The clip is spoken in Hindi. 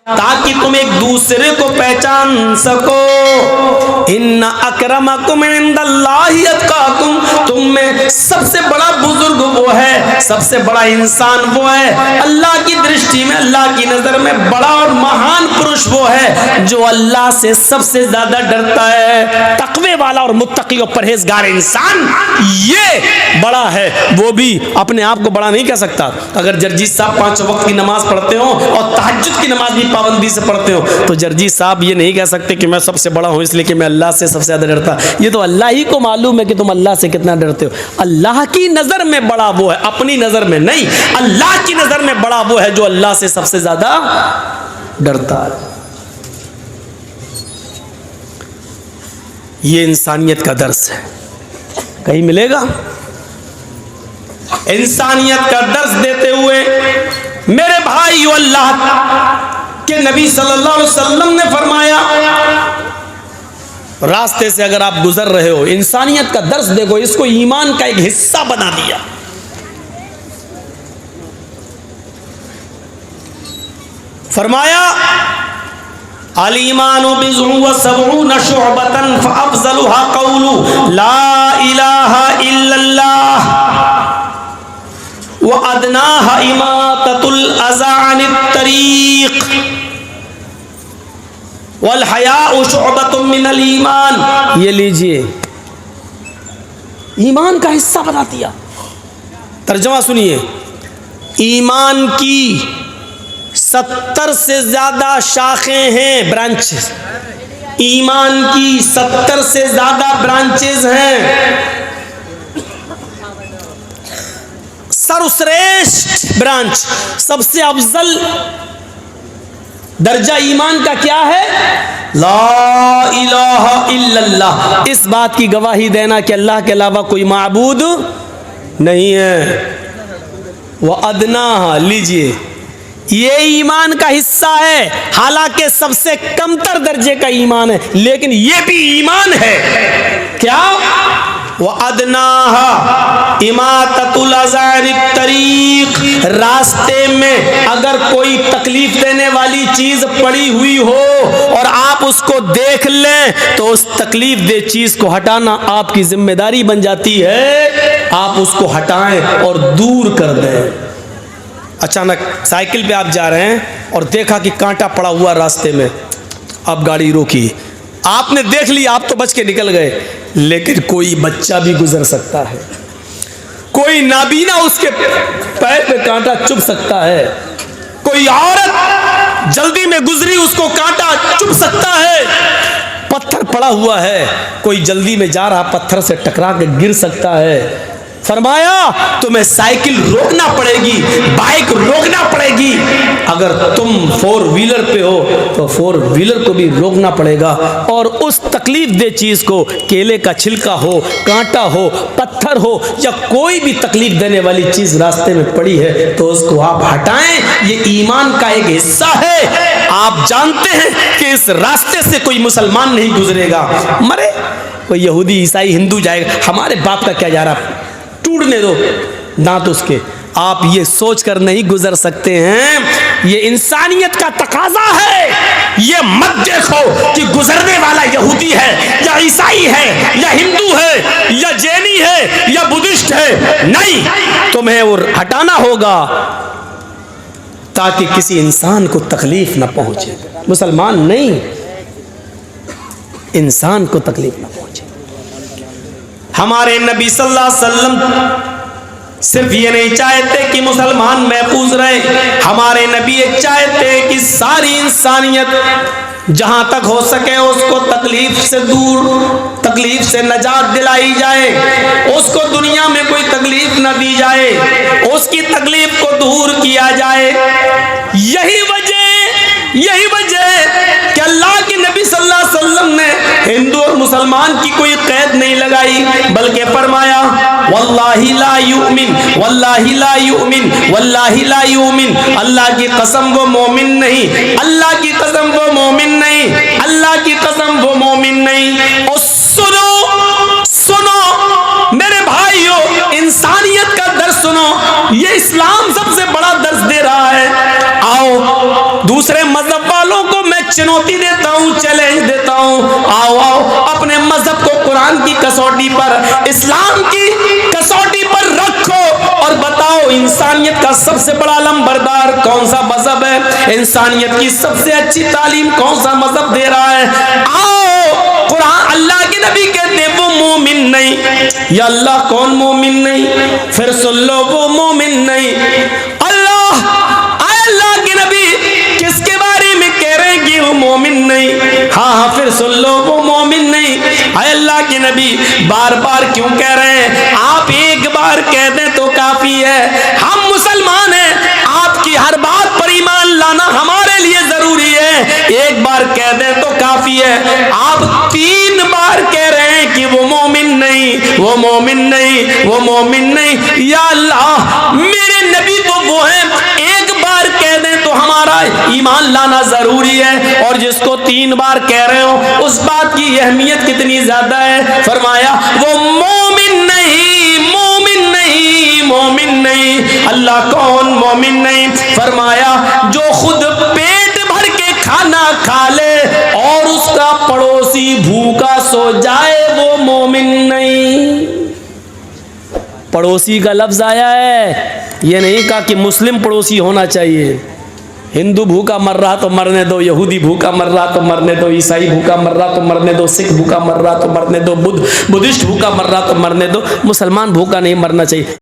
ताकि तुम एक दूसरे को पहचान सको। इन्ना अकरमकुम इंदल्लाहि अत्काकुम, तुम में सबसे बड़ा बुजुर्ग वो है, सबसे बड़ा इंसान वो है, अल्लाह की दृष्टि में, अल्लाह की नजर में बड़ा और महान पुरुष वो है जो अल्लाह से सबसे ज्यादा डरता है। तकवे वाला और मुत्तकी और परहेजगार इंसान ये बड़ा है। वो भी अपने आप को बड़ा नहीं कह सकता। अगर जर्जी साहब 5 वक्त की नमाज पढ़ते हो और तहज्जुद की नमाज भी पाबंदी से पढ़ते हो तो जर्जी साहब ये नहीं कह सकते कि मैं सबसे बड़ा हूं इसलिए कि मैं अल्लाह से सबसे ज्यादा डरता। ये तो अल्लाह ही को मालूम है कि तुम अल्लाह से कितना डरते हो। अल्लाह की नजर में बड़ा वो है, अपनी नजर में नहीं। अल्लाह की नजर में बड़ा वो है जो अल्लाह से सबसे ज्यादा डरता है। ये इंसानियत का दर्स है, कहीं मिलेगा? इंसानियत का दर्स देते हुए मेरे भाई, अल्लाह के नबी सल्लल्लाहु अलैहि वसल्लम ने फरमाया, रास्ते से अगर आप गुजर रहे हो, इंसानियत का दर्स देखो, इसको ईमान का एक हिस्सा बना दिया। फरमाया अल ईमानु बिज़ुन व सबऊन शुअबतन फअफ़ज़लुहा क़ौलु ला इलाहा इल्लल्लाह व अदनाहा इमाततुल अज़ा अनित तरीक़ वल हयाउ शुअबतुम मिनल ईमान। ये लीजिए, ईमान का हिस्सा बना दिया। तर्जुमा सुनिए, ईमान की 70 से ज्यादा शाखें हैं, ब्रांचेस। ईमान की 70 से ज्यादा ब्रांचेस हैं। सर्वश्रेष्ठ ब्रांच, सबसे अफजल दर्जा ईमान का क्या है? ला इलाहा इल्लल्लाह, इस बात की गवाही देना कि अल्लाह के अलावा कोई माबूद नहीं है। वह अदना, लीजिए, ये ईमान का हिस्सा है, हालांकि सबसे कमतर दर्जे का ईमान है, लेकिन ये भी ईमान है। क्या? वह अदनाहा इमाततुल अज़ा अनित तरीक़, रास्ते में अगर कोई तकलीफ देने वाली चीज पड़ी हुई हो और आप उसको देख लें तो उस तकलीफ दे चीज को हटाना आपकी जिम्मेदारी बन जाती है। आप उसको हटाएं और दूर कर दें। अचानक साइकिल पे आप जा रहे हैं और देखा कि कांटा पड़ा हुआ रास्ते में, आप गाड़ी रोकी, आपने देख लिया, आप तो बच के निकल गए, लेकिन कोई बच्चा भी गुजर सकता है, कोई नाबीना उसके पैर पे कांटा चुभ सकता है, कोई औरत जल्दी में गुजरी उसको कांटा चुभ सकता है, पत्थर पड़ा हुआ है, कोई जल्दी में जा रहा पत्थर से टकरा के गिर सकता है। फरमाया तुम्हें साइकिल रोकना पड़ेगी, बाइक रोकना पड़ेगी। अगर तुम 4 व्हीलर पे हो तो 4 व्हीलर को भी रोकना पड़ेगा। और उस तकलीफ दे चीज को, केले का छिलका हो, कांटा हो, पत्थर हो, या कोई भी तकलीफ देने वाली चीज रास्ते में पड़ी है तो उसको आप हटाएं। ये ईमान का एक हिस्सा है। आप जानते हैं कि इस रास्ते से कोई मुसलमान नहीं गुजरेगा, मरे कोई यहूदी ईसाई हिंदू जाएगा, हमारे बाप का क्या जा रहा, टूटने दो दांत उसके। आप ये सोचकर नहीं गुजर सकते हैं, ये इंसानियत का तकाजा है। ये मत देखो कि गुजरने वाला यहूदी है या ईसाई है या हिंदू है या जैनी है या बुद्धिस्ट है, नहीं, तुम्हें वो हटाना होगा ताकि किसी इंसान को तकलीफ ना पहुंचे। मुसलमान नहीं, इंसान को तकलीफ ना पहुंचे। हमारे नबी सल्लल्लाहु अलैहि वसल्लम सिर्फ ये नहीं चाहते कि मुसलमान महफूज रहे, हमारे नबी ये चाहते कि सारी इंसानियत जहां तक हो सके उसको तकलीफ से दूर, तकलीफ से नजात दिलाई जाए, उसको दुनिया में कोई तकलीफ न दी जाए, उसकी तकलीफ को दूर किया जाए। यही वजह कि अल्लाह के नबी सल्लल्लाहु अलैहि वसल्लम ने हिंदू और मुसलमान की कोई कैद नहीं लगाई, बल्कि फरमाया वल्लाहि ला युमिन, वल्लाहि ला युमिन, वल्लाहि ला युमिन, अल्लाह की कसम वो मोमिन नहीं, अल्लाह की कसम वो मोमिन नहीं, अल्लाह की कसम वो मोमिन नहीं। और सुनो मेरे भाइयों, इंसानियत का दर्स सुनो, ये इस्लाम सबसे बड़ा दर्स दे रहा है। आओ दूसरे मजहब मजहब वालों को मैं चुनौती देता हूँ, चैलेंज देता हूँ, आओ आओ अपने मजहब को कुरान की कसौटी पर, इस्लाम की कसौटी पर रखो और बताओ इंसानियत का सबसे बड़ा लंबरदार कौन सा मजहब है, इंसानियत की सबसे अच्छी तालीम कौन सा मजहब दे रहा है। आओ कुरान, अल्लाह के नबी कहते हैं वो मोमिन नहीं, या अल्लाह कौन मोमिन नहीं, फिर सुन लो वो मोमिन नहीं। अल्लाह के नबी किसके बारे में कह रहे हैं कि वो मोमिन नहीं, हाँ हाँ फिर सुन लो वो मोमिन नहीं। अल्लाह के नबी बार बार क्यों कह रहे हैं, आप एक बार कह दें तो काफी है, हम मुसलमान हैं, आपकी हर बात पर ईमान लाना हमारे लिए जरूरी है, एक बार कह दें तो काफी है। आप 3 बार कह रहे हैं कि वो मोमिन नहीं, वो मोमिन नहीं, वो मोमिन नहीं। या अल्लाह मेरे नबी तो वो हैं, एक बार कह दें तो हमारा ईमान लाना जरूरी है, और जिसको 3 बार कह रहे हो उस बात की अहमियत कितनी ज्यादा है। फरमाया वो मोमिन नहीं, मोमिन नहीं, मोमिन नहीं। अल्लाह कौन मोमिन नहीं, फरमाया जो खुद पेट भर के खाना खा ले और उसका पड़ोसी भूखा सो जाए वो मोमिन नहीं। पड़ोसी का लफ्ज आया है, ये नहीं कहा कि मुस्लिम पड़ोसी होना चाहिए। हिंदू भूखा मर रहा तो मरने दो, यहूदी भूखा मर रहा तो मरने दो, ईसाई भूखा मर रहा तो मरने दो, सिख भूखा मर रहा तो मरने दो, बुद्धिस्ट भूखा मर रहा तो मरने दो, मुसलमान भूखा नहीं मरना चाहिए।